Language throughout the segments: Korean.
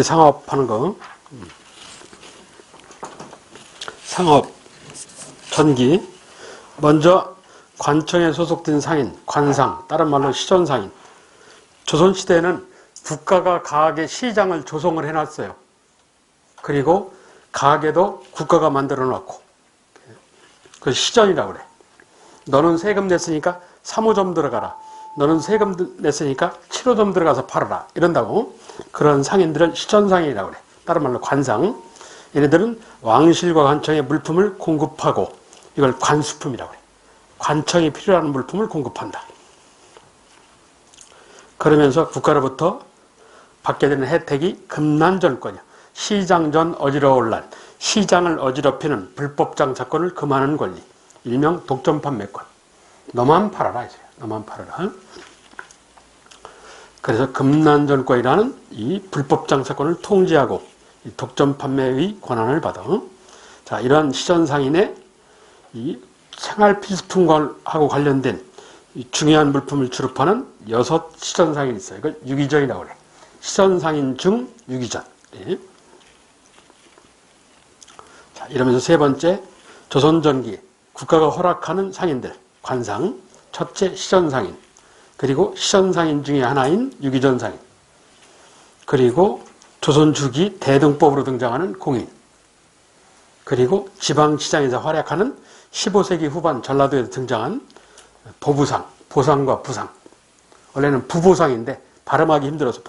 전기 상업하는 거. 상업, 전기. 먼저 관청에 소속된 상인, 관상, 다른 말로 시전상인. 조선시대에는 국가가 가학의 시장을 조성을 해놨어요. 그리고 가학에도 국가가 만들어 놨고. 그걸 시전이라고 그래. 너는 세금 냈으니까 3호점 들어가라. 너는 세금 냈으니까 7호점 들어가서 팔아라. 이런다고. 그런 상인들을 시전상인이라고 그래. 다른 말로 관상. 얘네들은 왕실과 관청에 물품을 공급하고 이걸 관수품이라고 그래. 관청이 필요한 물품을 공급한다. 그러면서 국가로부터 받게 되는 혜택이 금난전권이야. 시장전 어지러울 날. 시장을 어지럽히는 불법 장사권을 금하는 권리. 일명 독점 판매권. 너만 팔아라. 너만 팔아라. 그래서 금난전권이라는 이 불법 장사권을 통제하고 이 독점 판매의 권한을 받아. 자, 이러한 시전상인의 이 생활 필수품하고 관련된 이 중요한 물품을 출입하는 6 시전상인이 있어요. 이걸 유기전이라고 그래. 시전상인 중 유기전. 네. 자, 이러면서 세 번째, 조선전기, 국가가 허락하는 상인들, 관상, 첫째 시전상인, 그리고 시전상인 중에 하나인 유기전상인, 그리고 조선주기 대등법으로 등장하는 공인, 그리고 지방시장에서 활약하는 15세기 후반 전라도에서 등장한 보부상, 보상과 부상. 원래는 부보상인데 발음하기 힘들어서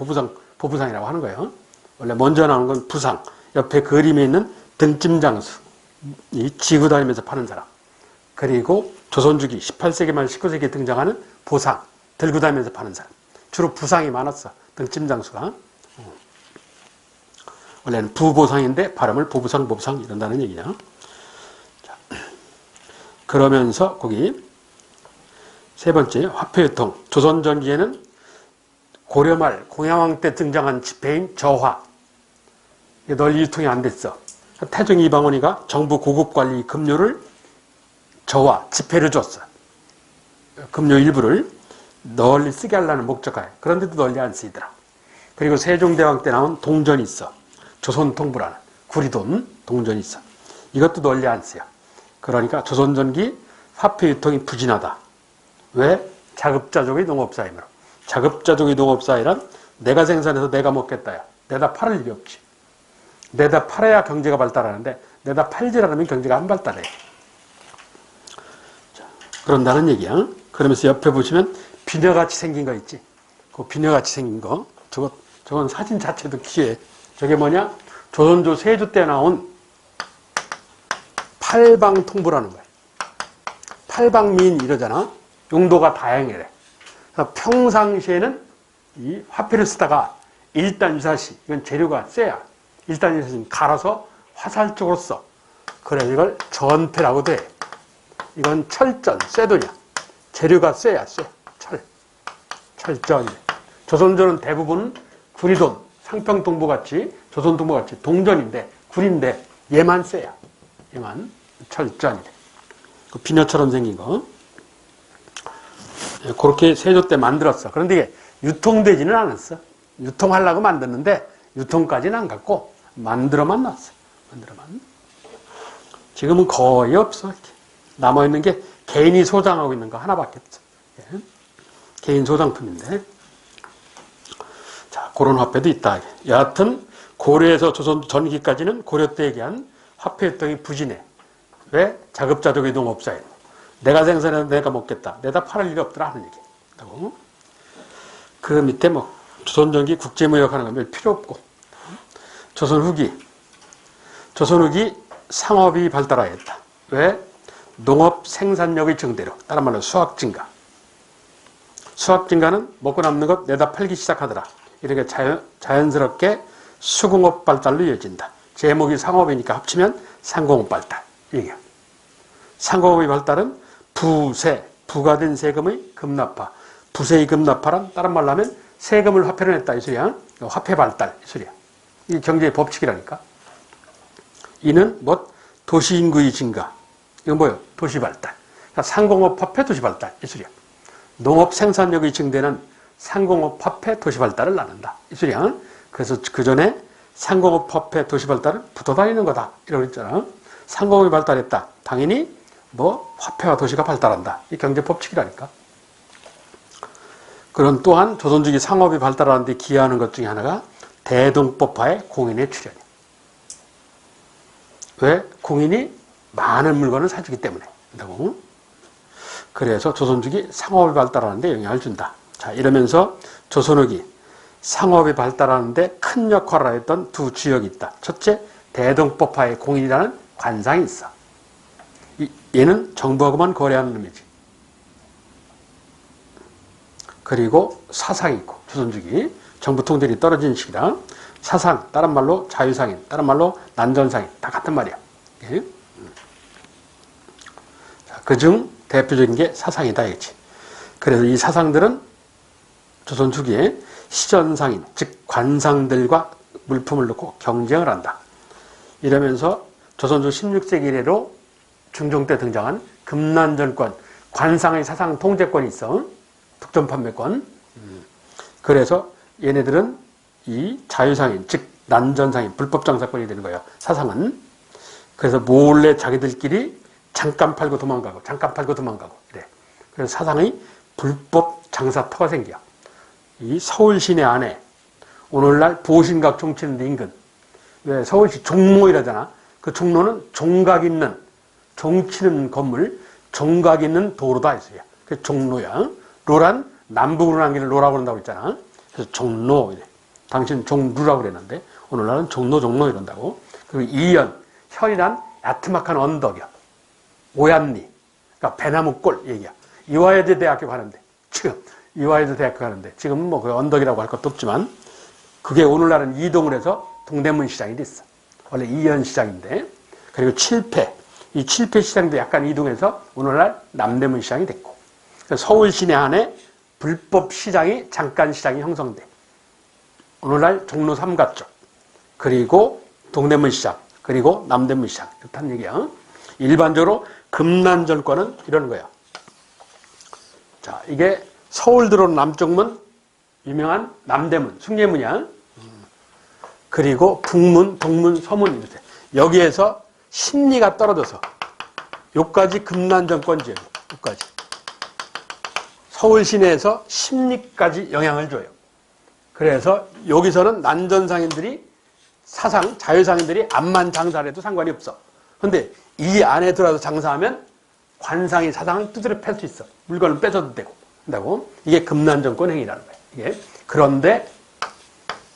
보부상이라고 하는 거예요. 원래 먼저 나오는 건 부상, 옆에 그림에 있는 등짐장수, 이 지구 다니면서 파는 사람. 그리고 조선주기 18세기 말 19세기에 등장하는 보상, 들고 다니면서 파는 사람. 주로 부상이 많았어, 등짐장수가. 원래는 부보상인데 발음을 보부상, 보부상 이런다는 얘기냐. 자, 그러면서 거기 세 번째, 화폐유통. 조선전기에는 고려말 공양왕 때 등장한 지폐인 저화. 이게 널리 유통이 안 됐어. 태종 이방원이가 정부 고급관리 급료를 저화, 지폐를 줬어. 급료 일부를 널리 쓰게 하려는 목적하에. 그런데도 널리 안 쓰이더라. 그리고 세종대왕 때 나온 동전이 있어. 조선통부라는 구리돈 동전이 있어. 이것도 널리 안 쓰여. 그러니까 조선전기 화폐유통이 부진하다. 왜? 자급자족의 농업사이므로. 자급자족의 농업사이란 내가 생산해서 내가 먹겠다야. 내다 팔을 일이 없지. 내다 팔아야 경제가 발달하는데 내다 팔질 않으면 경제가 안 발달해. 자, 그런다는 얘기야. 그러면서 옆에 보시면 비녀같이 생긴 거 있지. 그 비녀같이 생긴 거. 저건 사진 자체도 귀해. 저게 뭐냐? 조선조 세조 때 나온 팔방통부라는 거야. 팔방미인 이러잖아. 용도가 다양해. 평상시에는 이 화폐를 쓰다가 일단 유사시, 이건 재료가 쇠야. 일단 유사시는 갈아서 화살적으로 써. 그래, 이걸 전패라고도 해. 이건 철전, 쇠돈이야. 재료가 쇠야, 쇠. 철전이래. 조선조는 대부분 구리돈, 상평동부같이, 조선동부같이 동전인데, 구리인데, 얘만 쇠야. 얘만 철전이래. 그 비녀처럼 생긴 거. 그렇게 세조 때 만들었어. 그런데 이게 유통되지는 않았어. 유통하려고 만들었는데 유통까지는 안 갖고 만들어만 놨어. 만들어만. 지금은 거의 없어. 이렇게. 남아있는 게 개인이 소장하고 있는 거 하나밖에 없어. 예. 개인 소장품인데. 자, 그런 화폐도 있다. 여하튼 고려에서 조선 전기까지는 고려 때 얘기한 화폐유통이 부진해. 왜? 자급자족의 농업사회. 내가 생산해서 내가 먹겠다. 내다 팔을 일이 없더라 하는 얘기. 그 밑에 뭐 조선전기 국제무역하는 건 별 필요 없고. 조선 후기 상업이 발달하였다. 왜? 농업 생산력의 증대로. 다른 말로 수확 증가. 수확 증가는 먹고 남는 것 내다 팔기 시작하더라. 이렇게 자연스럽게 수공업 발달로 이어진다. 제목이 상업이니까 합치면 상공업 발달. 이게. 상공업의 발달은 부세, 부과된 세금의 급납화. 부세의 급납화란 다른 말로 하면 세금을 화폐로 냈다 이 소리야. 화폐 발달 이 소리야. 이게 경제의 법칙이라니까. 이는 뭐 도시 인구의 증가. 이건 뭐예요? 도시 발달. 그러니까 상공업 화폐 도시 발달 이 소리야. 농업 생산력의 증대는 상공업 화폐 도시 발달을 낳는다 이 소리야. 그래서 그 전에 상공업 화폐 도시 발달은 붙어 다니는 거다. 이러고 있잖아. 상공업이 발달했다. 당연히 뭐 화폐와 도시가 발달한다. 이 경제 법칙이라니까. 그런 또한 조선주기 상업이 발달하는 데 기여하는 것 중에 하나가 대동법화의 공인의 출현이야. 왜? 공인이 많은 물건을 사주기 때문에. 그렇다고. 그래서 조선주기 상업이 발달하는 데 영향을 준다. 자, 이러면서 조선후기 상업이 발달하는 데 큰 역할을 했던 두 주역이 있다. 첫째, 대동법화의 공인이라는 관상이 있어. 얘는 정부하고만 거래하는 놈이지. 그리고 사상이 있고, 조선주기 정부 통제력이 떨어지는 시기라 사상, 다른 말로 자유상인, 다른 말로 난전상인, 다 같은 말이야. 예? 그중 대표적인 게 사상이다 이거지. 그래서 이 사상들은 조선 주기에 시전상인, 즉 관상들과 물품을 놓고 경쟁을 한다. 이러면서 조선조 16세기 이래로 중종 때 등장한 금난전권, 관상의 사상 통제권이 있어. 특정 판매권. 그래서 얘네들은 이 자유상인, 즉 난전상인, 불법 장사권이 되는 거예요. 사상은. 그래서 몰래 자기들끼리 잠깐 팔고 도망가고, 잠깐 팔고 도망가고 이래. 그래서 사상의 불법 장사터가 생겨. 이 서울시내 안에 오늘날 보신각 종치는 데 인근, 왜 서울시 종로이라잖아. 그 종로는 종각 있는, 종치는 건물, 종각 있는 도로다 있어요. 그 종로야. 로란 남북으로 남기는 로라고 그런다고 했잖아. 그래서 종로 이래. 당신 종루라고 그랬는데 오늘날은 종로 이런다고. 그리고 이연, 현이란 야트막한 언덕이야. 오얏리, 그러니까 배나무골 얘기야. 이화여대 대학교 가는데 지금 이화여대 대학교 가는데 지금은 뭐 그 언덕이라고 할 것도 없지만 그게 오늘날은 이동을 해서 동대문 시장이 됐어. 원래 이연 시장인데. 그리고 칠패, 이 칠패 시장도 약간 이동해서 오늘날 남대문 시장이 됐고. 서울 시내 안에 불법 시장이 잠깐 시장이 형성돼. 오늘날 종로 3가 쪽, 그리고 동대문 시장, 그리고 남대문 시장 이렇다는 얘기야. 일반적으로 금난전권은 이런 거야. 자, 이게 서울 들어오는 남쪽문 유명한 남대문, 숭례문이야. 그리고 북문, 동문, 서문 이렇게. 여기에서 심리가 떨어져서 요까지 금난전권 지역, 요까지. 서울 시내에서 심리까지 영향을 줘요. 그래서 여기서는 난전상인들이 사상, 자유상인들이 암만 장사를 해도 상관이 없어. 근데 이 안에 들어와서 장사하면 관상이 사상을 두드려 팰 수 있어. 물건을 뺏어도 되고. 한다고. 이게 금난정권 행위라는 거예요. 이게. 그런데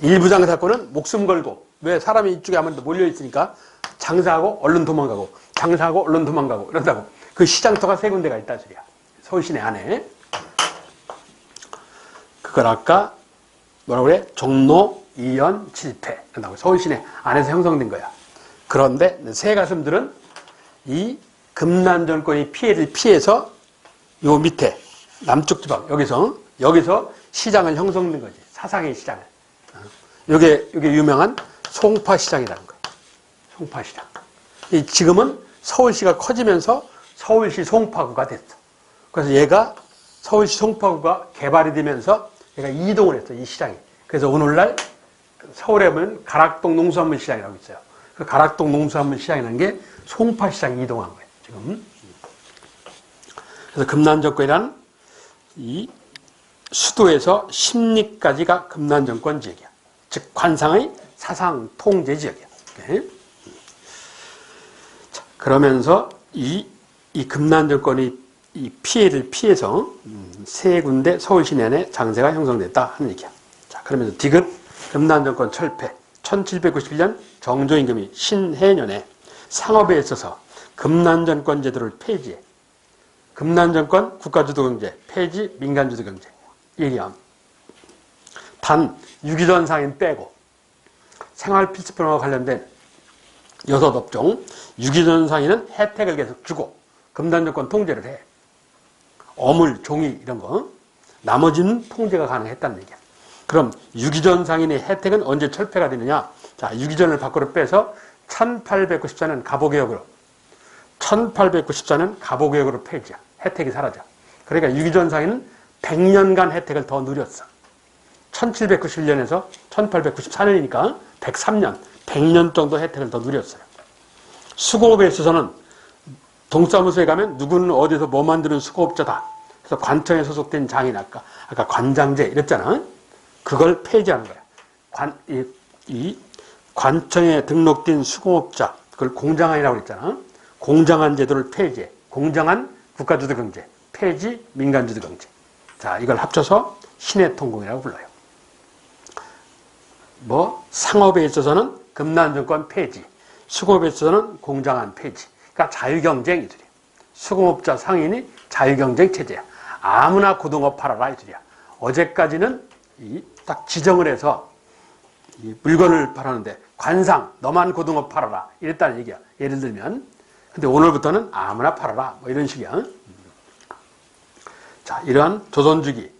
일부 장사권은 목숨 걸고, 왜 사람이 이쪽에 아무래도 몰려있으니까 장사하고 얼른 도망가고, 장사하고 얼른 도망가고 이런다고. 그 시장터가 세 군데가 있다 소리야. 서울 시내 안에. 그걸 아까 뭐라고 그래? 종로, 이연, 칠패. 이런다고. 서울 시내 안에서 형성된 거야. 그런데 새 가슴들은 이 금난정권이 피해를 피해서 요 밑에 남쪽 지방 여기서 시장을 형성된 거지. 사상의 시장을. 요게 유명한 송파시장이라는 거예요. 송파시장. 지금은 서울시가 커지면서 서울시 송파구가 됐어. 그래서 얘가 서울시 송파구가 개발이 되면서 얘가 이동을 했어. 이 시장이. 그래서 오늘날 서울에 보면 가락동 농수산물 시장이라고 있어요. 그 가락동 농수산물 시장이라는 게 송파시장이 이동한 거예요. 지금. 그래서 금난정권이란 이 수도에서 심리까지가 금난정권 지역이야. 즉 관상의 사상 통제 지역이야. 네. 자, 그러면서 이 금난정권이 이 피해를 피해서 세 군데 서울 시내 안에 장세가 형성됐다 하는 얘기야. 자, 그러면서 디귿 금난정권 철폐. 1791년 정조임금이 신해년에 상업에 있어서 금난정권 제도를 폐지해. 금난정권 국가주도경제, 폐지 민간주도경제. 얘기함. 단 유기전상인 빼고 생활필수품과 관련된 6업종 유기전상인은 혜택을 계속 주고 금난정권 통제를 해. 어물, 종이 이런 거. 나머지는 통제가 가능했다는 얘기야. 그럼 유기전상인의 혜택은 언제 철폐가 되느냐? 자, 유기전을 밖으로 빼서 1894년 갑오개혁으로 1894년 갑오개혁으로 폐지야. 혜택이 사라져. 그러니까 유기전상인은 100년간 혜택을 더 누렸어. 1791년에서 1894년이니까 103년, 100년 정도 혜택을 더 누렸어요. 수공업에 있어서는 동사무소에 가면 누구는 어디서 뭐 만드는 수공업자다. 그래서 관청에 소속된 장인 아까 관장제 이랬잖아. 그걸 폐지하는 거야. 이 관청에 등록된 수공업자, 그걸 공장안이라고 그랬잖아. 공장안 제도를 폐지해. 공장안 국가주도 경제, 폐지 민간주도 경제. 자, 이걸 합쳐서 신해통공이라고 불러요. 상업에 있어서는 금난정권 폐지, 수공업에 있어서는 공장안 폐지. 그러니까 자유경쟁 이들이야. 수공업자 상인이 자유경쟁 체제야. 아무나 고등어 팔아라 이들이야. 어제까지는 딱 지정을 해서 이 물건을 팔았는데 관상 너만 고등어 팔아라 이랬다는 얘기야. 예를 들면 근데 오늘부터는 아무나 팔아라 뭐 이런 식이야. 자, 이러한 조선주기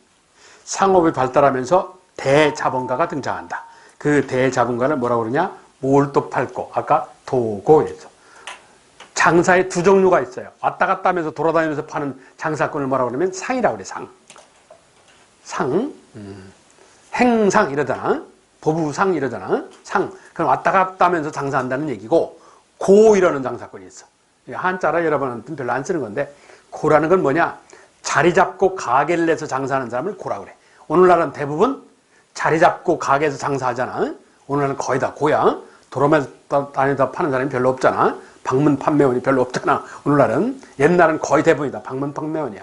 상업이 발달하면서 대자본가가 등장한다. 그 대자본가를 뭐라고 그러냐? 몰도 팔고 아까 도고에서 장사에 두 종류가 있어요. 왔다 갔다 하면서 돌아다니면서 파는 장사꾼을 뭐라고 그러면 상이라고 그래. 상. 행상 이러잖아. 보부상 이러잖아. 상. 그럼 왔다 갔다 하면서 장사한다는 얘기고 고 이러는 장사꾼이 있어. 한자라 여러분한테는 별로 안 쓰는 건데 고라는 건 뭐냐? 자리 잡고 가게를 내서 장사하는 사람을 고라고 그래. 오늘날은 대부분 자리 잡고 가게에서 장사하잖아. 오늘날은 거의 다 고야. 돌아다니면서 다니다 파는 사람이 별로 없잖아. 방문 판매원이 별로 없잖아. 오늘날은. 옛날은 거의 대부분이다. 방문 판매원이야.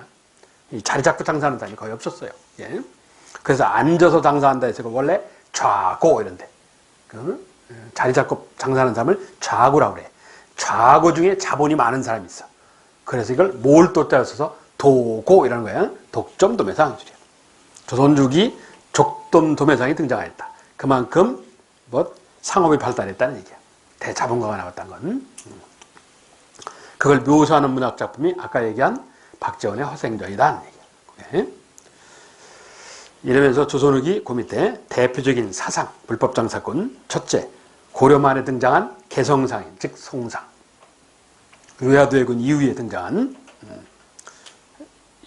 자리 잡고 장사하는 사람이 거의 없었어요. 예. 그래서 앉아서 장사한다 해서 원래 좌고 이런데 자리 잡고 장사하는 사람을 좌고라고 그래. 좌고 중에 자본이 많은 사람이 있어. 그래서 이걸 몰도자를 써서 도고이라는 거야. 독점 도매상 줄이야. 조선주기 족돔 도매상이 등장하였다. 그만큼 상업이 발달했다는 얘기야. 대자본가가 나왔다는 건. 그걸 묘사하는 문학작품이 아까 얘기한 박재원의 허생전이라는 얘기야. 이러면서 조선후기 그 밑에 대표적인 사상, 불법장사꾼 첫째, 고려 말에 등장한 개성상인, 즉 송상. 의아도해군 이후에 등장한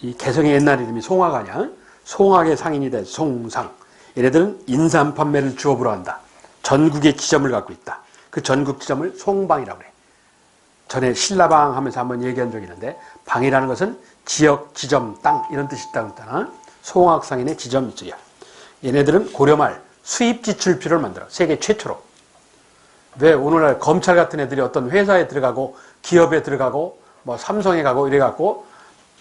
이 개성의 옛날 이름이 송화가 아니야. 송악의 상인이 된 송상. 얘네들은 인삼 판매를 주업으로 한다. 전국에 지점을 갖고 있다. 그 전국 지점을 송방이라고 그래. 전에 신라방 하면서 한번 얘기한 적이 있는데 방이라는 것은 지역, 지점, 땅 이런 뜻이 있다고 했잖아. 송악상인의 지점 이쪽이야. 얘네들은 고려말 수입지출표를 만들어. 세계 최초로. 왜 오늘날 검찰 같은 애들이 어떤 회사에 들어가고 기업에 들어가고 삼성에 가고 이래갖고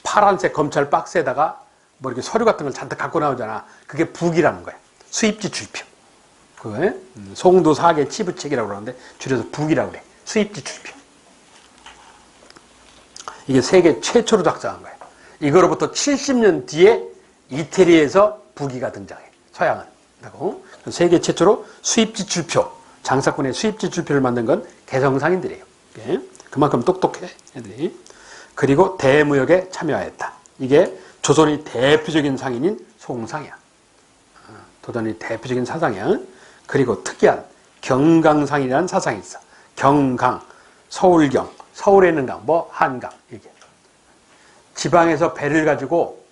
파란색 검찰 박스에다가 이렇게 서류 같은 걸 잔뜩 갖고 나오잖아. 그게 북이라는 거야. 수입지출표. 그거에 송도 사계 치부책이라고 그러는데 줄여서 북이라고 그래. 수입지출표. 이게 세계 최초로 작성한 거야. 이거로부터 70년 뒤에 이태리에서 북이가 등장해. 서양은. 세계 최초로 수입지출표, 장사꾼의 수입지출표를 만든 건 개성상인들이에요. 그만큼 똑똑해 애들이. 그리고 대무역에 참여하였다. 이게 조선의 대표적인 상인인 송상이야. 조선의 대표적인 사상이야. 그리고 특이한 경강상이라는 사상이 있어. 경강, 서울경, 서울에 있는 강, 한강 이게. 지방에서 배를 가지고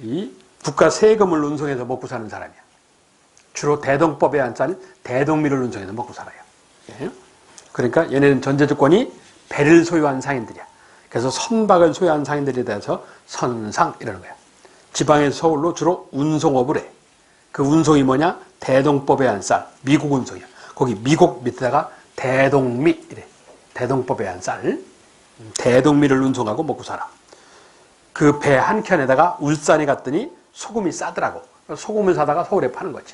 이 국가 세금을 운송해서 먹고 사는 사람이야. 주로 대동법에 앉은 대동미를 운송해서 먹고 살아요. 그러니까 얘네는 전제조건이 배를 소유한 상인들이야. 그래서 선박을 소유한 상인들에 대해서 선상 이러는 거야. 지방에서 서울로 주로 운송업을 해. 그 운송이 뭐냐? 대동법에 한 쌀, 미국 운송이야. 거기 미국 밑에다가 대동미 이래. 대동법에 한 쌀, 대동미를 운송하고 먹고 살아. 그 배 한 켠에다가 울산에 갔더니 소금이 싸더라고. 소금을 사다가 서울에 파는 거지.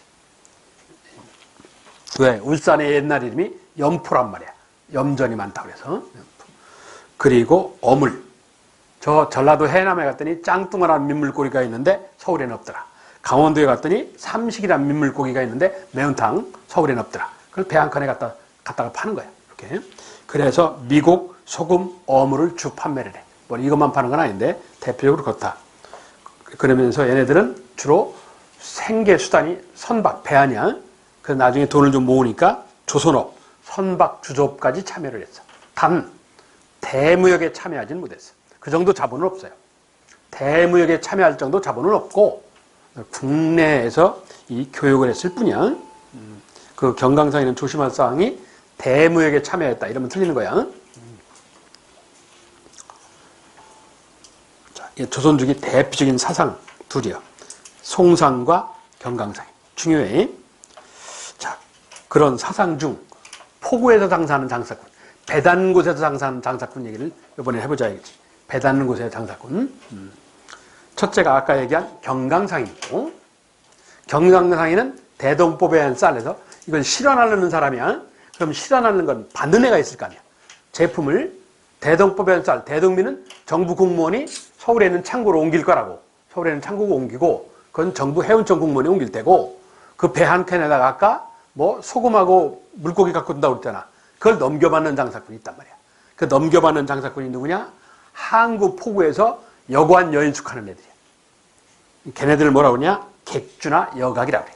왜? 울산의 옛날 이름이 염포란 말이야. 염전이 많다고 그래서. 그리고 어물. 저 전라도 해남에 갔더니 짱뚱어라는 민물고기가 있는데 서울에는 없더라. 강원도에 갔더니 삼식이라는 민물고기가 있는데 매운탕 서울에는 없더라. 그걸 배 한 칸에 갖다가 파는 거야. 이렇게. 그래서 미국 소금 어물을 주 판매를 해. 이것만 파는 건 아닌데 대표적으로 그렇다. 그러면서 얘네들은 주로 생계 수단이 선박, 배 아니야. 그래서 나중에 돈을 좀 모으니까 조선업, 선박 주조업까지 참여를 했어. 단 대무역에 참여하지는 못했어. 그 정도 자본은 없어요. 대무역에 참여할 정도 자본은 없고 국내에서 이 교육을 했을 뿐이야. 그 경강상에는 조심할 사항이 대무역에 참여했다 이러면 틀리는 거야. 자, 조선족이 대표적인 사상 둘이야. 송상과 경강상이 중요해. 자, 그런 사상 중 포구에서 장사하는 장사꾼, 배 닿는 곳에서 장사하는 장사꾼 얘기를 이번에 해보자 이거지. 배 닿는 곳의 장사꾼. 첫째가 아까 얘기한 경강상이고, 경강상에는 대동법에 의한 쌀에서 이걸 실현하려는 사람이야. 그럼 실현하는 건 받는 애가 있을 거 아니야. 제품을 대동법에 의한 쌀, 대동비는 정부 공무원이 서울에 있는 창고로 옮길 거라고. 서울에 있는 창고로 옮기고, 그건 정부 해운청 공무원이 옮길 때고, 그 배 한 캔에다가 아까 뭐 소금하고 물고기 갖고 온다고 그랬잖아. 그걸 넘겨받는 장사꾼이 있단 말이야. 그 넘겨받는 장사꾼이 누구냐? 항구 포구에서 여관 여인숙하는 애들이야. 걔네들을 뭐라고 그러냐? 객주나 여각이라고 그래.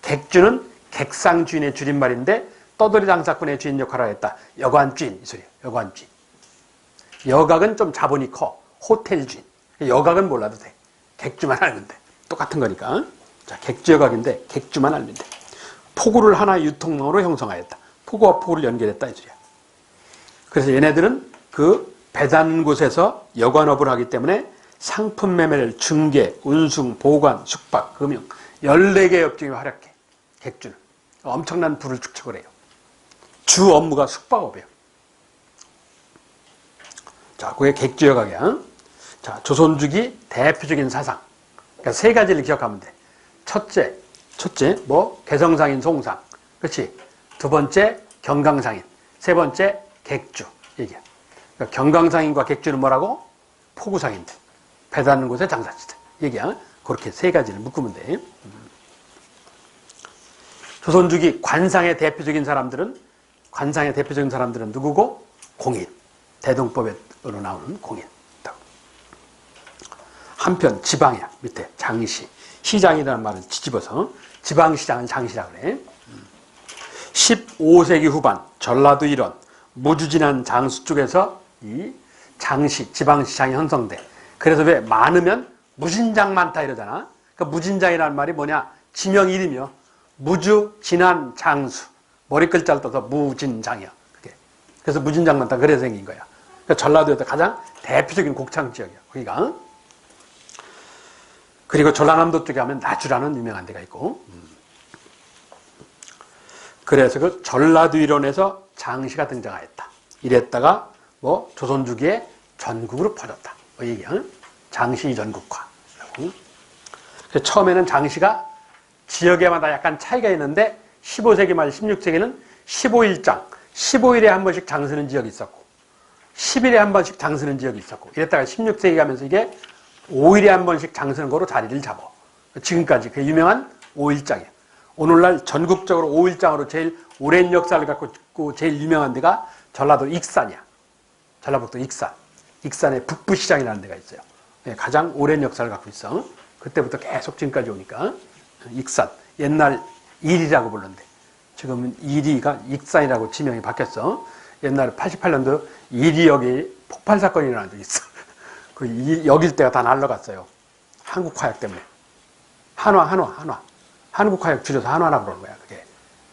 객주는 객상주인의 줄임말인데 떠돌이 장사꾼의 주인 역할을 하겠다. 여관주인 이 소리야. 여관주인. 여각은 좀 자본이 커. 호텔주인. 여각은 몰라도 돼. 객주만 알면 돼. 똑같은 거니까. 자, 객주 여각인데 객주만 알면 돼. 포구를 하나의 유통망으로 형성하였다. 포구와 포구를 연결했다 이 소리야. 그래서 얘네들은 그 배단 곳에서 여관업을 하기 때문에 상품 매매를 중개, 운송, 보관, 숙박, 금융 14개 업종이 활약해. 객주는. 엄청난 부를 축적을 해요. 주 업무가 숙박업이에요. 자, 그게 객주 여각이야. 자, 조선족이 대표적인 사상. 그러니까 세 가지를 기억하면 돼. 첫째, 뭐 개성상인 송상. 그렇지? 두 번째, 경강상인. 세 번째, 객주. 얘기야. 그러니까 경강상인과 객주는 뭐라고? 포구상인들. 배 닿는 곳에 장사치들. 얘기야. 그렇게 세 가지를 묶으면 돼. 조선족이 관상의 대표적인 사람들은 누구고? 공인. 대동법으로 나오는 공인. 한편 지방이야. 밑에 장시. 시장이라는 말을 뒤집어서 지방시장은 장시라고 그래. 15세기 후반 전라도 일원 무주진한 장수 쪽에서 이 장시, 지방시장이 형성돼. 그래서 왜 많으면 무진장 많다 이러잖아. 그러니까 무진장이라는 말이 뭐냐? 지명 이름이요. 무주, 진한, 장수. 머리 글자를 떠서 무진장이야. 그게. 그래서 무진장 많다. 그래서 생긴 거야. 그러니까 전라도에서 가장 대표적인 곡창 지역이야. 거기가. 그리고 전라남도 쪽에 하면 나주라는 유명한 데가 있고. 그래서 그 전라도 일원에서 장시가 등장하였다. 이랬다가 뭐 조선주기에 전국으로 퍼졌다. 뭐 얘기야. 장시 전국화. 그래서 처음에는 장시가 지역에마다 약간 차이가 있는데 15세기 말 16세기는 15일장, 15일에 한 번씩 장서는 지역이 있었고 10일에 한 번씩 장서는 지역이 있었고 이랬다가 16세기 가면서 이게 5일에 한 번씩 장서는 거로 자리를 잡아. 지금까지 그 유명한 5일장이에요. 오늘날 전국적으로 5일장으로 제일 오랜 역사를 갖고 있고 제일 유명한 데가 전라도 익산이야. 전라북도 익산. 익산에 북부시장이라는 데가 있어요. 가장 오랜 역사를 갖고 있어. 그때부터 계속 지금까지 오니까. 익산. 옛날 이리라고 불렀는데 지금은 이리가 익산이라고 지명이 바뀌었어. 옛날에 88년도 이리역에 폭발 사건이 일어난 적이 있어. 그 여길 때가 다 날라갔어요. 한국화약 때문에. 한화. 한국화약 줄여서 한화라고 그러는 거야. 그게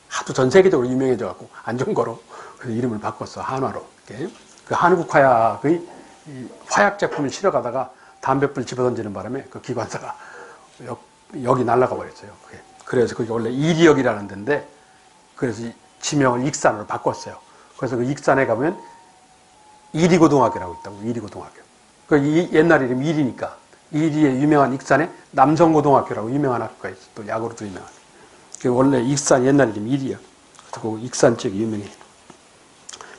하도 전 세계적으로 유명해져갖고 안 좋은 거로 그 이름을 바꿨어. 한화로. 이렇게. 그 한국화약의 화약 제품을 실어가다가 담뱃불 집어던지는 바람에 그 기관사가 여기 날아가 버렸어요. 그게. 그래서 그게 원래 이리역이라는 데인데 그래서 지명을 익산으로 바꿨어요. 그래서 그 익산에 가보면 이리고등학교라고 있다고. 이리고등학교. 그 옛날 이름 이리니까 이리의 유명한 익산에 남성고등학교라고 유명한 학교가 있어. 또 야구로도 유명한. 그 원래 익산 옛날 이름 이리야. 그래서 그 익산 지역이 유명해.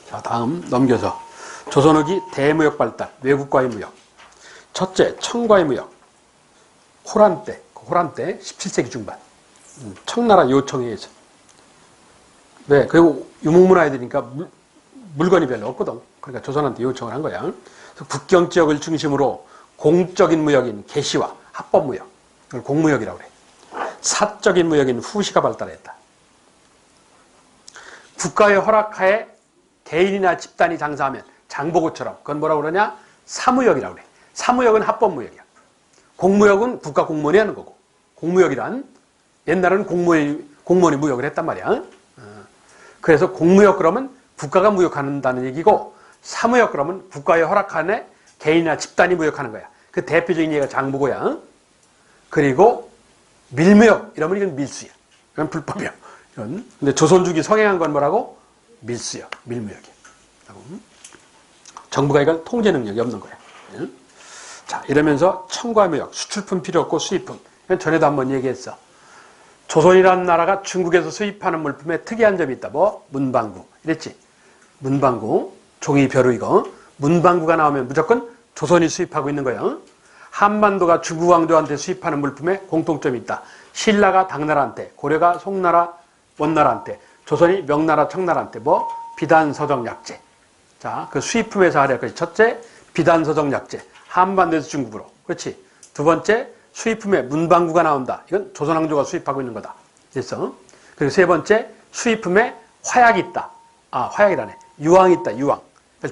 자, 다음 넘겨서 조선후기 대무역 발달, 외국과의 무역. 첫째, 청과의 무역. 호란 때 17세기 중반. 청나라 요청에 의해서. 왜? 그리고 유목문화애들이니까 물건이 별로 없거든. 그러니까 조선한테 요청을 한 거야. 그래서 국경 지역을 중심으로 공적인 무역인 개시와 합법무역, 이걸 공무역이라고 그래. 사적인 무역인 후시가 발달했다. 국가의 허락하에 개인이나 집단이 장사하면 장보고처럼 그건 뭐라고 그러냐? 사무역이라고 그래. 사무역은 합법무역이야. 공무역은 국가 공무원이 하는 거고 공무역이란 옛날에는 공무원이 무역을 했단 말이야. 그래서 공무역 그러면 국가가 무역한다는 얘기고, 사무역 그러면 국가의 허락 안에 개인이나 집단이 무역하는 거야. 그 대표적인 예가 장부고야. 그리고 밀무역 이러면 이건 밀수야. 이건 불법이야. 근데 조선주기 성행한 건 뭐라고? 밀수야. 밀무역이야. 정부가 이걸 통제 능력이 없는 거야. 자, 이러면서 첨가무역, 수출품 필요 없고 수입품. 이건 전에도 한번 얘기했어. 조선이라는 나라가 중국에서 수입하는 물품에 특이한 점이 있다. 뭐? 문방구. 이랬지. 문방구. 종이 벼루 이거. 문방구가 나오면 무조건 조선이 수입하고 있는 거예요. 한반도가 중국 왕조한테 수입하는 물품에 공통점이 있다. 신라가 당나라한테, 고려가 송나라, 원나라한테, 조선이 명나라, 청나라한테 뭐? 비단, 서적, 약재. 자, 그 수입품에서 하려 것이 첫째, 비단, 서적, 약재. 한반도에서 중국으로. 그렇지. 두 번째, 수입품에 문방구가 나온다. 이건 조선왕조가 수입하고 있는 거다. 됐어. 그리고 세 번째, 수입품에 화약이 있다. 아, 화약이라네. 유황이 있다. 유황.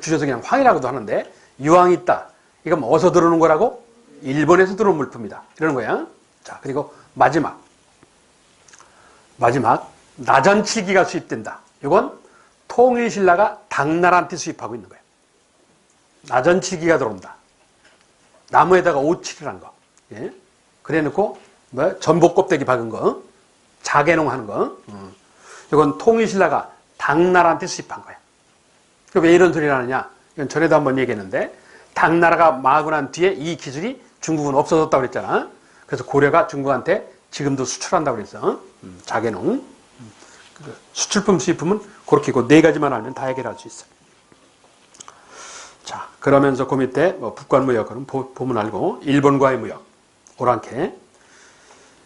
줄여서 그냥 황이라고도 하는데, 유황이 있다. 이건 어디서 들어오는 거라고? 일본에서 들어온 물품이다. 이러는 거야. 자, 그리고 마지막, 나전칠기가 수입된다. 이건 통일신라가 당나라한테 수입하고 있는 거야. 나전칠기가 들어온다. 나무에다가 오칠을 한 거. 예? 그래 놓고, 뭐, 전복 껍데기 박은 거, 자개농 하는 거. 이건 통일신라가 당나라한테 수입한 거야. 왜 이런 소리를 하느냐? 이건 전에도 한번 얘기했는데, 당나라가 망하고 난 뒤에 이 기술이 중국은 없어졌다고 그랬잖아. 그래서 고려가 중국한테 지금도 수출한다고 그랬어. 자개농. 수출품, 수입품은 그렇게 그 네 가지만 알면 다 해결할 수 있어. 자, 그러면서 그 밑에 뭐 북관무역은 보면 알고, 일본과의 무역. 오랑캐.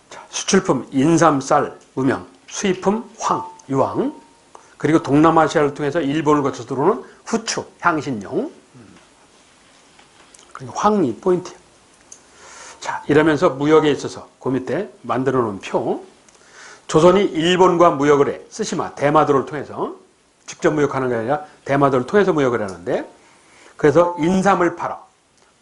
자, 수출품 인삼, 쌀, 무명, 수입품 황, 유황, 그리고 동남아시아를 통해서 일본을 거쳐 들어오는 후추, 향신료. 그리고 황이 포인트야. 자, 이러면서 무역에 있어서 그 밑에 만들어 놓은 표. 조선이 일본과 무역을 해. 쓰시마, 대마도를 통해서. 직접 무역하는 게 아니라 대마도를 통해서 무역을 하는데, 그래서 인삼을 팔아.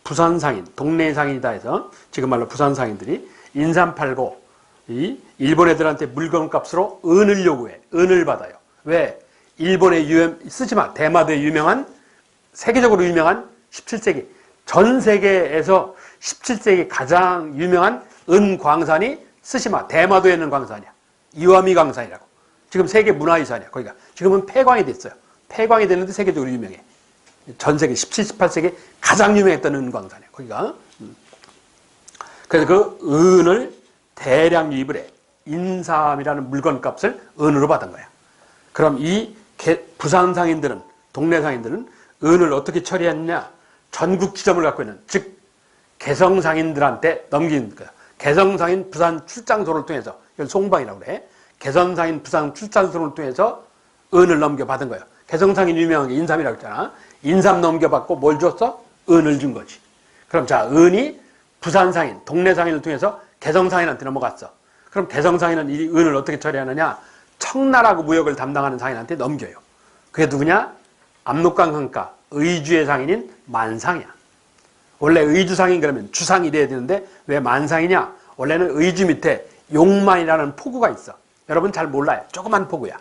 부산 상인, 동네 상인이다 해서 지금 말로 부산 상인들이 인삼 팔고 이 일본 애들한테 물건 값으로 은을 요구해. 은을 받아요. 왜? 일본의 쓰지마, 대마도의 유명한, 세계적으로 유명한 17세기, 전 세계에서 17세기 가장 유명한 은 광산이 쓰시마, 대마도에 있는 광산이야. 이와미 광산이라고. 지금 세계 문화유산이야. 거기가 지금은 폐광이 됐어요. 폐광이 됐는데 세계적으로 유명해. 전 세계 17, 18세기 가장 유명했던 은광산이야. 거기가. 그래서 그 은을 대량 유입을 해. 인삼이라는 물건값을 은으로 받은 거야. 그럼 이 부산 상인들은, 동네 상인들은 은을 어떻게 처리했냐? 전국 지점을 갖고 있는, 즉 개성 상인들한테 넘긴 거야. 개성 상인 부산 출장소를 통해서, 이걸 송방이라고 그래. 개성 상인 부산 출장소를 통해서 은을 넘겨받은 거예요. 개성 상인 유명한 게 인삼이라고 했잖아. 인삼 넘겨받고 뭘 줬어? 은을 준 거지. 그럼 자, 은이 부산 상인, 동네 상인을 통해서 개성 상인한테 넘어갔어. 그럼 개성 상인은 이 은을 어떻게 처리하느냐? 청나라고 무역을 담당하는 상인한테 넘겨요. 그게 누구냐? 압록강 강가 의주의 상인인 만상이야. 원래 의주 상인 그러면 주상이 돼야 되는데 왜 만상이냐? 원래는 의주 밑에 용만이라는 포구가 있어. 여러분 잘 몰라요. 조그만 포구야.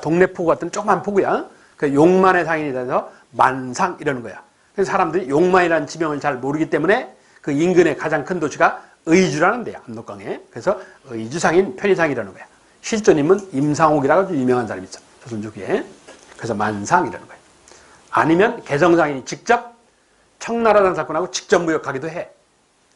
동네 포구 같은 조그만 포구야. 그 용만의 상인이 돼서 만상 이러는 거야. 그래서 사람들이 용만이라는 지명을 잘 모르기 때문에 그 인근의 가장 큰 도시가 의주라는 데야. 압록강에. 그래서 의주상인 편의상이라는 거야. 실존임은 임상옥이라고 유명한 사람이 있어. 조선조기에. 그래서 만상이라는 거야. 아니면 개성상인이 직접 청나라 장사꾼하고 직접 무역하기도 해.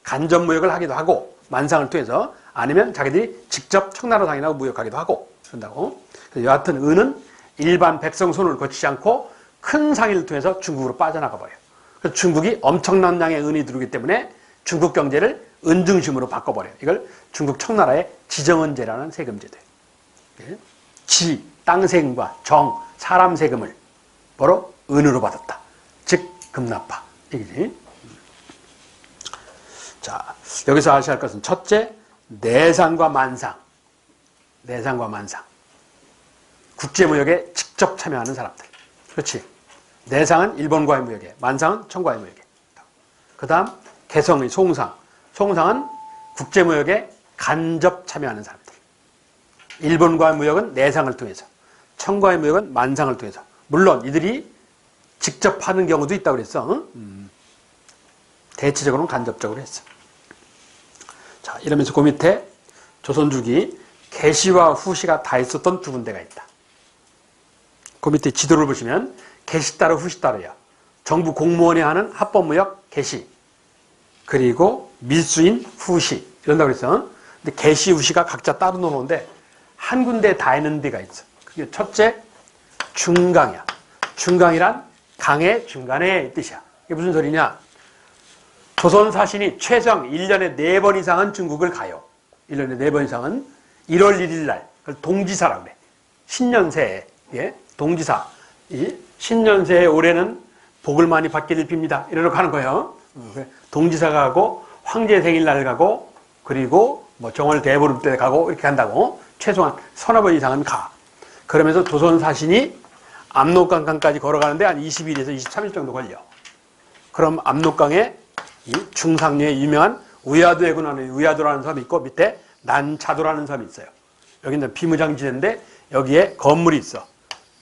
간접 무역을 하기도 하고 만상을 통해서, 아니면 자기들이 직접 청나라 상인하고 무역하기도 하고 그런다고. 그래서 여하튼 은은 일반 백성 손을 거치지 않고 큰 상인을 통해서 중국으로 빠져나가 버려요. 그래서 중국이 엄청난 양의 은이 들어오기 때문에 중국 경제를 은 중심으로 바꿔버려요. 이걸 중국 청나라의 지정은제라는 세금제도예요. 지, 땅 세금과 정, 사람 세금을 바로 은으로 받았다. 즉 금납파. 이거지. 자, 여기서 아셔야 할 것은 첫째, 내상과 만상. 내상과 만상. 국제무역에 직접 참여하는 사람들. 그렇지. 내상은 일본과의 무역에, 만상은 청과의 무역에. 그 다음 개성의 송상. 송상은 국제무역에 간접 참여하는 사람들. 일본과의 무역은 내상을 통해서, 청과의 무역은 만상을 통해서. 물론 이들이 직접 하는 경우도 있다고 그랬어. 대체적으로는 간접적으로 했어. 자, 이러면서 그 밑에 조선주기 개시와 후시가 다 있었던 두 군데가 있다. 그 밑에 지도를 보시면 개시 따로 후시 따로요. 정부 공무원이 하는 합법무역 개시, 그리고 밀수인 후시 이런다고 그랬어. 근데 개시 후시가 각자 따로 놓는데 한 군데 다 있는 데가 있어. 그게 첫째 중강이야. 중강이란 강의 중간에 뜻이야. 이게 무슨 소리냐? 조선 사신이 최소한 1년에 4번 이상은 중국을 가요. 1년에 4번 이상은 1월 1일 날, 그걸 동지사라고 그래. 신년새에, 예? 동지사. 이 신년새에 올해는 복을 많이 받기를 빕니다. 이러고 하는 거예요. 동지사가 가고, 황제 생일날 가고, 그리고 뭐 정월 대보름 때 가고, 이렇게 한다고. 최소한 서너 번 이상은 가. 그러면서 조선 사신이 압록강까지 걸어가는데 한 20일에서 23일 정도 걸려. 그럼 압록강에 이 중상류에 유명한 우야도에 군하는 우야도라는 섬이 있고 밑에 난차도라는 섬이 있어요. 여기는 비무장지대인데 여기에 건물이 있어.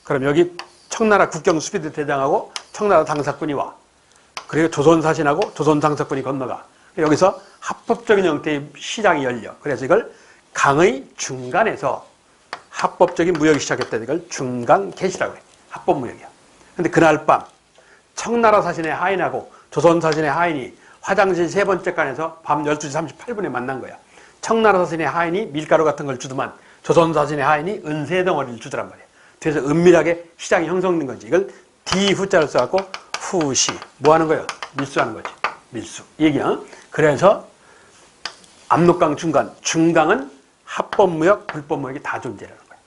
그럼 여기 청나라 국경수비대 대장하고 청나라 당사꾼이 와. 그리고 조선사신하고 조선당사꾼이 건너가. 여기서 합법적인 형태의 시장이 열려. 그래서 이걸 강의 중간에서 합법적인 무역이 시작했다. 이걸 중강개시라고 해. 합법무역이야. 근데 그날 밤 청나라 사신의 하인하고 조선 사신의 하인이 화장실 세 번째 칸에서 밤 12시 38분에 만난 거야. 청나라 사신의 하인이 밀가루 같은 걸 주더만 조선 사신의 하인이 은세 덩어리를 주더란 말이야. 그래서 은밀하게 시장이 형성된 거지. 이걸 디후자를 써갖고 후시. 뭐 하는 거예요? 밀수하는 거지. 밀수. 이 얘기야. 그래서 압록강 중간. 중강은 합법무역, 불법무역이 다 존재하는 거야.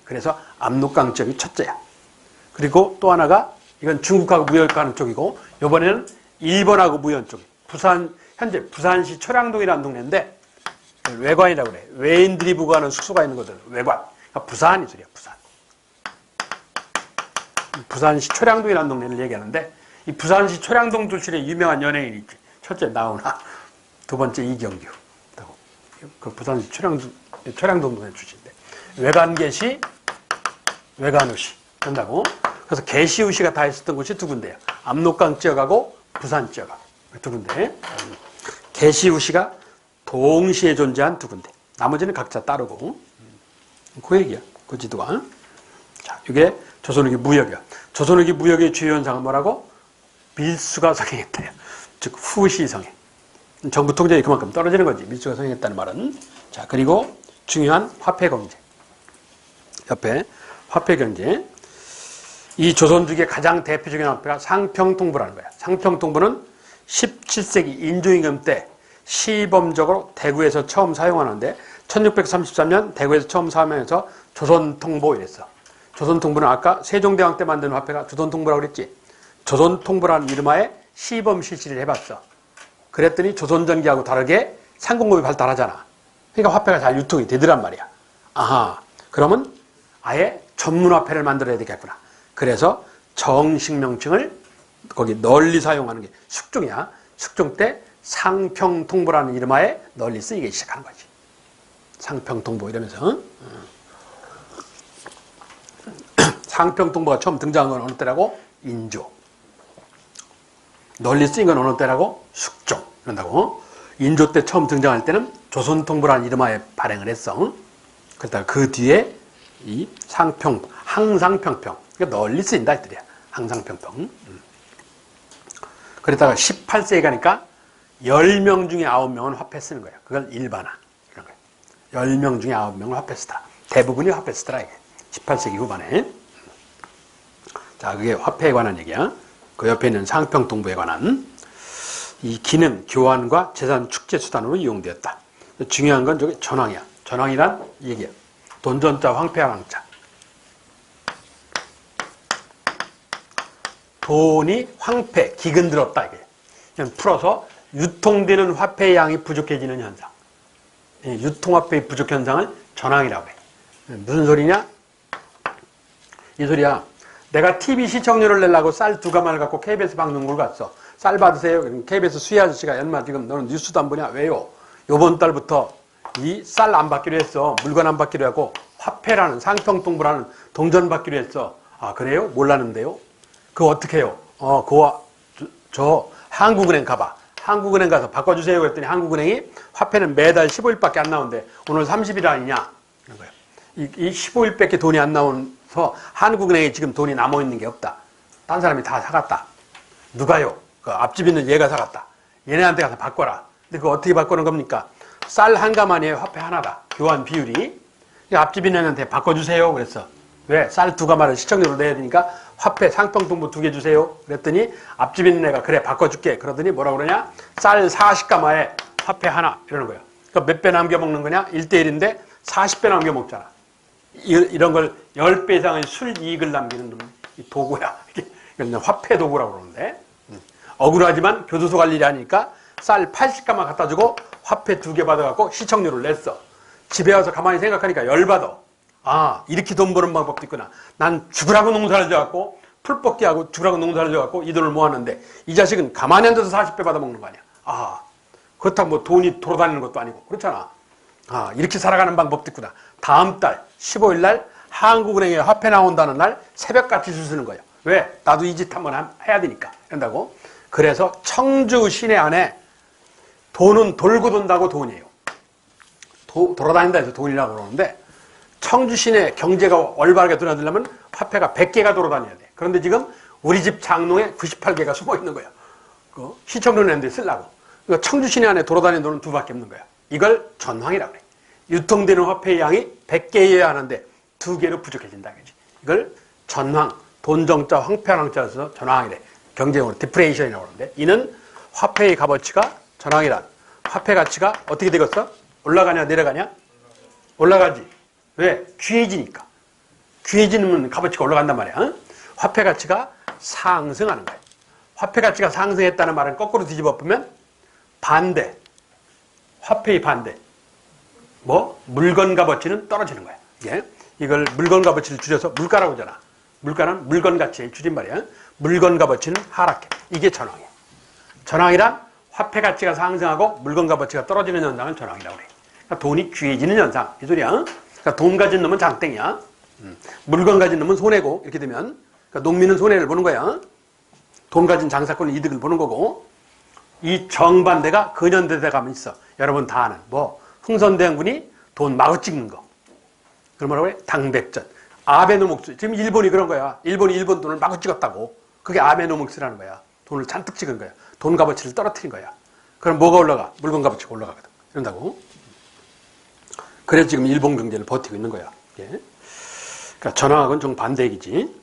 그래서 압록강 지역이 첫째야. 그리고 또 하나가 이건 중국하고 무역하는 쪽이고 이번에는 일본하고 무역 쪽. 현재 부산시 초량동이라는 동네인데 외관이라고 그래. 외인들이 부과하는 숙소가 있는 곳은 외관. 그러니까 부산이 소리야. 부산. 부산시 초량동이라는 동네를 얘기하는데 이 부산시 초량동 출신의 유명한 연예인이 있지. 첫째 나훈아, 두 번째 이경규. 그 부산시 초량동 동네 출신인데 외관계시, 외관우시 한다고. 그래서 개시우시가 다 있었던 곳이 두 군데야. 압록강 지역하고 부산 지역하고 두 군데. 개시우시가 동시에 존재한 두 군데. 나머지는 각자 따르고. 그 얘기야. 그 지도가. 자, 이게 조선후기 무역이야. 조선후기 무역의 주요 현상은 뭐라고? 밀수가 성행했대요. 즉 후시 성행. 정부 통제력이 그만큼 떨어지는 거지. 밀수가 성행했다는 말은. 자, 그리고 중요한 화폐 경제. 옆에 화폐 경제. 이 조선주기의 가장 대표적인 화폐가 상평통부라는 거야. 상평통부는 17세기 인조임금 때 시범적으로 대구에서 처음 사용하는데 1633년 대구에서 처음 사용해서 조선통보 이랬어. 조선통부는 아까 세종대왕 때 만든 화폐가 조선통보라고 그랬지. 조선통보라는 이름하에 시범 실시를 해봤어. 그랬더니 조선전기하고 다르게 상공업이 발달하잖아. 그러니까 화폐가 잘 유통이 되더란 말이야. 아하, 그러면 아예 전문화폐를 만들어야 되겠구나. 그래서 정식 명칭을 거기 널리 사용하는 게 숙종이야. 숙종 때 상평통보라는 이름하에 널리 쓰이기 시작하는 거지. 상평통보 이러면서. 상평통보가 처음 등장한 건 어느 때라고? 인조. 널리 쓰인 건 어느 때라고? 숙종. 그런다고. 인조 때 처음 등장할 때는 조선통보라는 이름하에 발행을 했어. 그러다가 그 뒤에 이 상평, 항상평평. 그러니까 널리 쓰인다 이 뜻이야. 항상평평. 그러다가 18세기 가니까 10명 중에 9명은 화폐 쓰는 거야. 그걸 일반화. 이런 거야. 10명 중에 9명은 화폐 쓰더라. 대부분이 화폐 쓰더라, 이게. 18세기 후반에. 자, 그게 화폐에 관한 얘기야. 그 옆에 있는 상평통보에 관한. 이 기능, 교환과 재산 축제 수단으로 이용되었다. 중요한 건 저기 전황이야. 전황이란 얘기야. 돈전자, 황폐한 황자. 돈이 황폐, 기근들었다 이게. 그냥 풀어서 유통되는 화폐의 양이 부족해지는 현상. 유통화폐의 부족 현상을 전황이라고 해. 무슨 소리냐? 이 소리야. 내가 TV 시청료를 내려고 쌀 2가마를 갖고 KBS 방송국을 갔어. 쌀 받으세요. KBS 수희 아저씨가 연마 지금 너는 뉴스도 안 보냐? 왜요? 요번 달부터 이 쌀 안 받기로 했어. 물건 안 받기로 하고 화폐라는 상평동부라는 동전 받기로 했어. 아 그래요? 몰랐는데요. 그거 어떻게 해요? 그거 저 한국은행 가봐. 한국은행 가서 바꿔주세요 그랬더니 한국은행이 화폐는 매달 15일밖에 안 나오는데 오늘 30일 아니냐 이런 거예요. 이 15일밖에 돈이 안 나와서 한국은행에 지금 돈이 남아있는 게 없다. 딴 사람이 다 사갔다. 누가요? 그 앞집 있는 얘가 사갔다. 얘네한테 가서 바꿔라. 근데 그거 어떻게 바꾸는 겁니까? 쌀 한 가마니에 화폐 하나다. 교환 비율이. 앞집 있는 애한테 바꿔주세요 그랬어. 왜? 쌀 2가마를 시청료로 내야 되니까 화폐 상평동부 2개 주세요. 그랬더니 앞집 있는 애가 그래 바꿔줄게. 그러더니 뭐라 그러냐? 쌀 40가마에 화폐 하나 이러는 거예요. 그러니까 몇 배 남겨 먹는 거냐? 1대1인데 40배 남겨 먹잖아. 이런 걸 10배 이상의 순이익을 남기는 도구야. 이건 화폐 도구라고 그러는데 억울하지만 교도소 갈 일이 아니니까 쌀 80가마 갖다 주고 화폐 2개 받아갖고 시청료를 냈어. 집에 와서 가만히 생각하니까 열받아. 아 이렇게 돈 버는 방법도 있구나. 난 죽으라고 농사를 져갖고 풀 뽑기하고 죽으라고 농사를 져갖고 이 돈을 모았는데 이 자식은 가만히 앉아서 40배 받아먹는 거 아니야. 아 그렇다고 뭐 돈이 돌아다니는 것도 아니고 그렇잖아. 아 이렇게 살아가는 방법도 있구나. 다음 달 15일 날 한국은행에 화폐 나온다는 날 새벽같이 줄 서는 거예요. 왜? 나도 이 짓 한번 해야 되니까 한다고. 그래서 청주 시내 안에 돈은 돌고 돈다고 돈이에요. 돌아다닌다 해서 돈이라고 그러는데 청주 시내 경제가 올바르게 드나들려면 화폐가 100개가 돌아다녀야 돼. 그런데 지금 우리 집 장롱에 98개가 숨어 있는 거예요. 그 시청료 내는 데 쓰려고. 그러니까 청주 시내 안에 돌아다니는 돈은 2밖에 없는 거야. 이걸 전황이라고 그래. 유통되는 화폐의 양이 100개여야 하는데 2개로 부족해진다. 그지? 이걸 전황, 돈정자, 황폐한왕자에서 전황이래. 경제용어로 디프레이션이라고 그러는데 이는 화폐의 값어치가 전황이란 화폐 가치가 어떻게 되겠어? 올라가냐 내려가냐? 올라가지. 왜? 귀해지니까. 귀해지면 값어치가 올라간단 말이야. 응? 화폐 가치가 상승하는 거야. 화폐 가치가 상승했다는 말은 거꾸로 뒤집어 보면 반대. 화폐의 반대. 뭐? 물건 값어치는 떨어지는 거야. 예? 이걸 물건 값어치를 줄여서 물가라고 하잖아. 물가는 물건 가치의 줄임말이야. 물건 값어치는 하락해. 이게 전황이야. 전황이란 화폐 가치가 상승하고 물건 값어치가 떨어지는 현상은 전황이라고 그래. 그러니까 돈이 귀해지는 현상. 이 소리야. 그러니까 돈 가진 놈은 장땡이야. 물건 가진 놈은 손해고 이렇게 되면 그러니까 농민은 손해를 보는 거야. 돈 가진 장사꾼은 이득을 보는 거고 이 정반대가 근현대대 가면 있어. 여러분 다 아는 뭐 흥선대원군이 돈 마구 찍는 거. 그걸 뭐라고 해? 당백전. 아베노믹스. 지금 일본이 그런 거야. 일본이 일본 돈을 마구 찍었다고. 그게 아베노믹스라는 거야. 돈을 잔뜩 찍은 거야. 돈 값어치를 떨어뜨린 거야. 그럼 뭐가 올라가? 물건 값어치가 올라가거든. 이런다고. 그래서 지금 일본 경제를 버티고 있는 거야. 예. 그러니까 전황하고는 정반대 얘기지.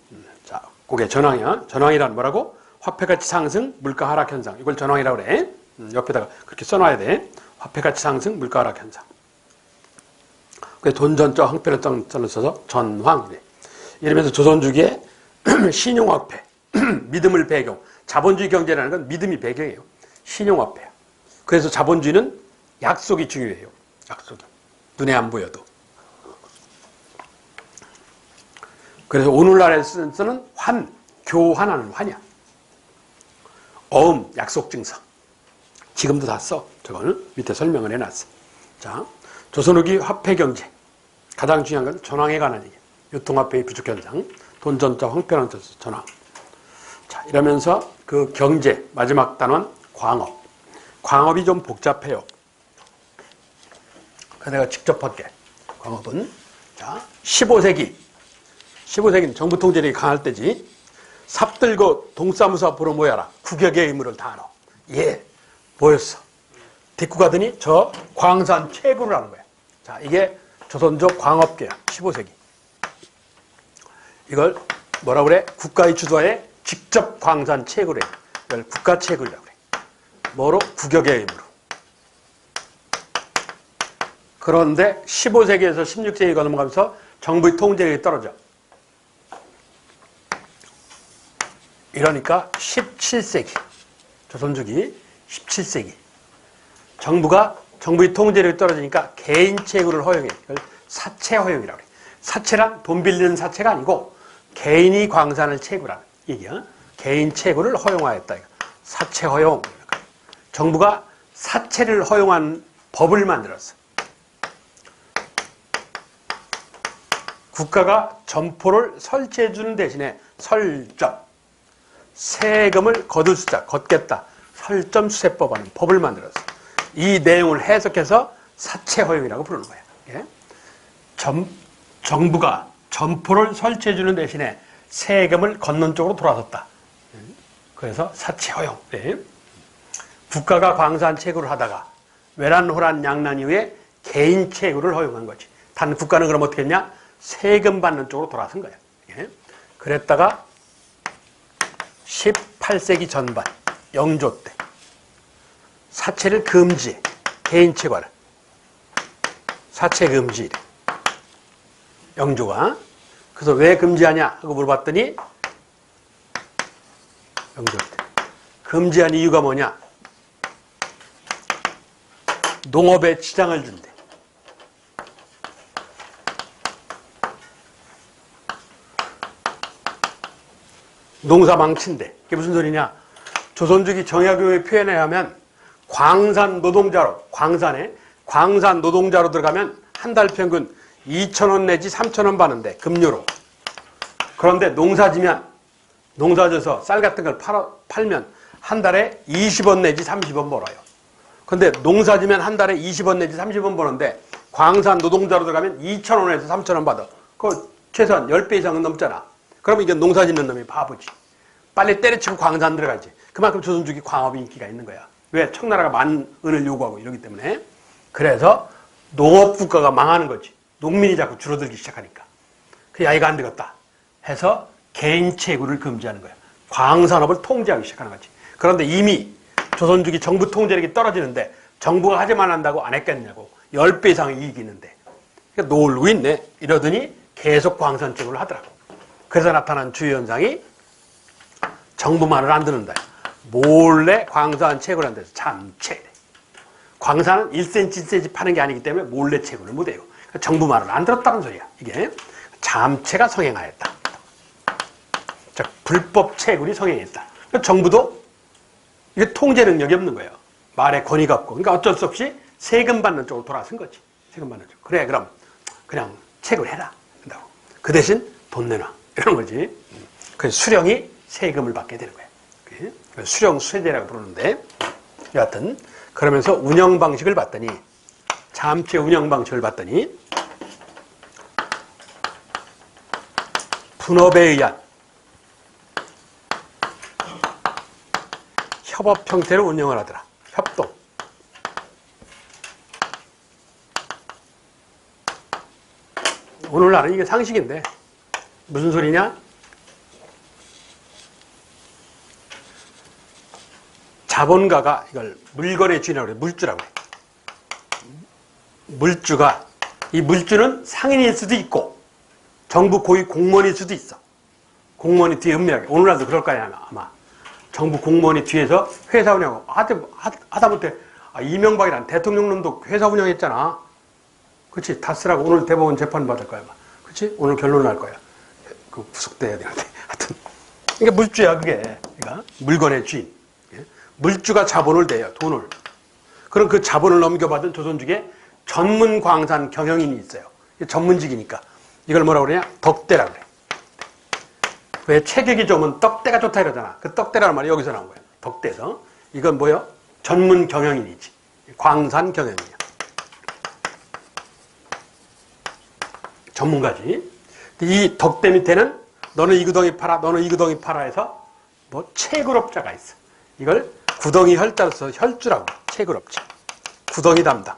자, 그게 전황이야. 전황이란 뭐라고? 화폐가치 상승, 물가 하락 현상. 이걸 전황이라고 그래. 옆에다가 그렇게 써놔야 돼. 화폐가치 상승, 물가 하락 현상. 그게 돈전자 황폐를 써서 전황이래. 이러면서 조선주기에 신용화폐, 믿음을 배경. 자본주의 경제라는 건 믿음이 배경이에요. 신용화폐야. 그래서 자본주의는 약속이 중요해요. 약속이. 눈에 안 보여도. 그래서 오늘날에 쓰는 환, 교환하는 환이야. 어음, 약속 증서. 지금도 다 써. 저거는 밑에 설명을 해놨어. 자, 조선후기 화폐 경제. 가장 중요한 건 전황에 관한 얘기. 유통화폐의 부족 현상, 돈전자, 황폐한 전황. 자, 이러면서 그 경제, 마지막 단원, 광업. 광업이 좀 복잡해요. 그래서 내가 직접 할게. 광업은. 자, 15세기는 정부 통제력이 강할 때지. 삽들고 동사무소 앞으로 모여라. 국역의 의무를 다하러. 예, 모였어. 데리고 가더니 저 광산 채굴을 하는 거야. 자, 이게 조선족 광업계야. 15세기. 이걸 뭐라 그래? 국가의 주도하에 직접 광산 채굴해. 이걸 국가 채굴이라고 그래. 뭐로? 국역의 의무로. 그런데 15세기에서 16세기가 넘어가면서 정부의 통제력이 떨어져. 이러니까 17세기, 조선주기 17세기. 정부의 통제력이 떨어지니까 개인 채굴을 허용해. 이걸 사채 허용이라고 그래. 사채란 돈 빌리는 사채가 아니고 개인이 광산을 채굴하는 얘기야. 개인 채굴을 허용하였다. 사채 허용. 정부가 사채를 허용한 법을 만들었어. 국가가 점포를 설치해 주는 대신에 설점, 세금을 거둘 수자, 걷겠다. 설점수세법이라는 법을 만들었어. 이 내용을 해석해서 사채허용이라고 부르는 거야. 예? 정부가 점포를 설치해 주는 대신에 세금을 걷는 쪽으로 돌아섰다. 그래서 사채허용. 예? 국가가 광산 채굴을 하다가 외란호란 양난 이후에 개인 채굴을 허용한 거지. 단 국가는 그럼 어떻게 했냐? 세금 받는 쪽으로 돌아선 거야. 예? 그랬다가 18세기 전반 영조 때 사채를 금지해. 개인 채굴을. 사채 금지래. 영조가. 그래서 왜 금지하냐 하고 물어봤더니 영조 때 금지한 이유가 뭐냐? 농업에 지장을 준대. 농사 망친대. 그게 무슨 소리냐? 조선주기 정약용의 표현에 하면 광산 노동자로, 광산 노동자로 들어가면 한 달 평균 2,000원 내지 3,000원 받는데, 급료로. 그런데 농사져서 쌀 같은 걸 팔면 한 달에 20원 내지 30원 벌어요. 근데 농사지면 한 달에 20원 내지 30원 버는데 광산 노동자로 들어가면 2,000원에서 3,000원 받아. 그 최소한 10배 이상은 넘잖아. 그러면 이게 농사짓는 놈이 바보지. 빨리 때려치고 광산 들어가지. 그만큼 조선주기 광업이 인기가 있는 거야. 왜? 청나라가 많은 은을 요구하고 이러기 때문에. 그래서 농업국가가 망하는 거지. 농민이 자꾸 줄어들기 시작하니까. 야, 이거 안 되겠다 해서 개인 채굴을 금지하는 거야. 광산업을 통제하기 시작하는 거지. 그런데 이미 조선주기 정부 통제력이 떨어지는데 정부가 하지만 한다고 안 했겠냐고. 10배 이상의 이익이 있는데. 그러니까 놀고 있네. 이러더니 계속 광산 채굴을 하더라고. 그래서 나타난 주요 현상이 정부 말을 안 듣는다. 몰래 광산 채굴한 데서 잠채래. 광산은 1cm, 1cm 파는 게 아니기 때문에 몰래 채굴을 못해요. 그러니까 정부 말을 안 들었다는 소리야. 이게 잠채가 성행하였다. 자, 불법 채굴이 성행했다. 그러니까 정부도 이게 통제 능력이 없는 거예요. 말에 권위가 없고. 그러니까 어쩔 수 없이 세금 받는 쪽으로 돌아선 거지. 세금 받는 쪽. 그래, 그럼 그냥 채굴해라. 한다고. 그 대신 돈 내놔. 이런 거지. 그래서 수령이 세금을 받게 되는 거예요. 수령 수혜제라고 부르는데, 여하튼 그러면서 운영 방식을 봤더니, 잠채 운영 방식을 봤더니 분업에 의한 협업 형태로 운영을 하더라. 협동. 오늘날은 이게 상식인데 무슨 소리냐? 자본가가 이걸 물건의 주인이라고 그래. 물주라고 해. 물주가, 이 물주는 상인일 수도 있고 정부 고위 공무원일 수도 있어. 공무원이 뒤에 은밀하게. 오늘날도 그럴 거야 아마. 정부 공무원이 뒤에서 회사 운영하고 하다못해 이명박이란 대통령님도 회사 운영했잖아. 그렇지? 다 쓰라고. 오늘 대법원 재판 받을 거야 아마. 그렇지? 오늘 결론 날 거야. 그 구속돼야 되는데. 하여튼 이게 물주야 그게. 그러니까 물건의 주인. 물주가 자본을 대요. 돈을. 그럼 그 자본을 넘겨받은 조선주기에 전문 광산 경영인이 있어요. 전문직이니까. 이걸 뭐라고 그러냐? 덕대라고 그래. 왜 체격이 좋으면 떡대가 좋다 이러잖아. 그 떡대라는 말이 여기서 나온 거야. 덕대에서. 이건 뭐야? 전문 경영인이지. 광산 경영인이야. 전문가지. 이 덕대 밑에는 너는 이 구덩이 팔아, 너는 이 구덩이 팔아 해서 뭐 채굴업자가 있어. 이걸 구덩이 혈자로서 혈주라고. 채굴업자. 구덩이 담당.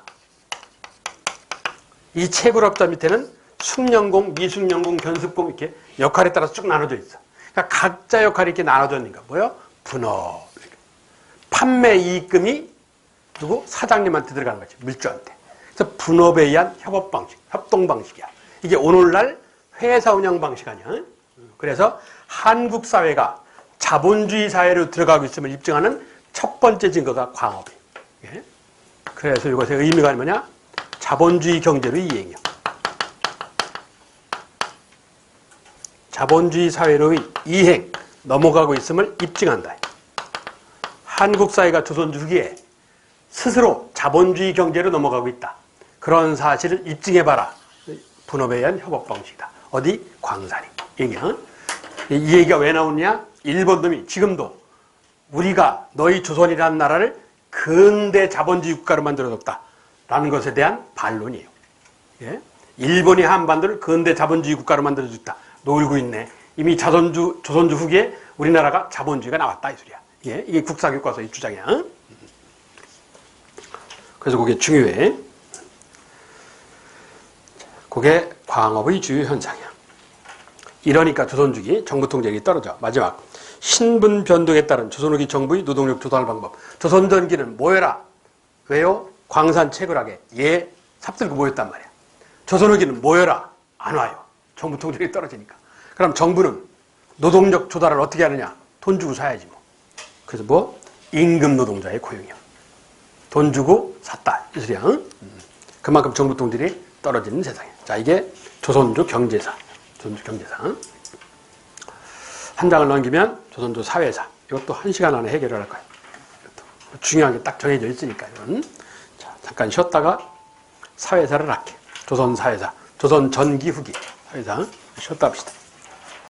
이 채굴업자 밑에는 숙련공, 미숙련공, 견습공 이렇게 역할에 따라서 쭉 나눠져 있어. 그러니까 각자 역할이 이렇게 나눠져 있는가. 뭐요? 분업. 판매 이익금이 누구? 사장님한테 들어가는 거지. 물주한테. 그래서 분업에 의한 협업 방식, 협동 방식이야. 이게 오늘날 회사 운영 방식 아니야. 그래서 한국 사회가 자본주의 사회로 들어가고 있음을 입증하는 첫 번째 증거가 광업이에요. 그래서 이것의 의미가 뭐냐? 자본주의 경제로 이행이요. 자본주의 사회로의 이행, 넘어가고 있음을 입증한다. 한국 사회가 조선주기에 스스로 자본주의 경제로 넘어가고 있다. 그런 사실을 입증해봐라. 분업에 의한 협업 방식이다. 어디? 광산이. 얘기야. 이 얘기가 왜 나오느냐? 일본 놈이 지금도 우리가 너희 조선이라는 나라를 근대 자본주의 국가로 만들어줬다라는 것에 대한 반론이에요. 예? 일본이 한반도를 근대 자본주의 국가로 만들어줬다. 놀고 있네. 이미 조선주 후기에 우리나라가 자본주의가 나왔다 이 소리야. 예? 이게 국사교과서의 주장이야. 그래서 그게 중요해. 그게 광업의 주요 현상이야. 이러니까 조선주기 정부 통제력이 떨어져. 마지막 신분 변동에 따른 조선 후기 정부의 노동력 조달 방법. 조선 전기는 모여라. 왜요? 광산 채굴하게. 예, 삽들고 모였단 말이야. 조선 후기는 모여라. 안 와요. 정부 통제력이 떨어지니까. 그럼 정부는 노동력 조달을 어떻게 하느냐? 돈 주고 사야지 뭐. 그래서 뭐? 임금 노동자의 고용이야. 돈 주고 샀다. 이 소리야. 응? 그만큼 정부 통제력이 떨어지는 세상이야. 자, 이게 조선조 경제사. 조선조 경제사. 응? 한 장을 넘기면 조선조 사회사. 이것도 1시간 안에 해결을 할 거야. 이것도 중요한 게 딱 정해져 있으니까. 이건. 자, 잠깐 쉬었다가 사회사를 할게. 조선 사회사. 조선 전기 후기 사회사. 쉬었다 합시다.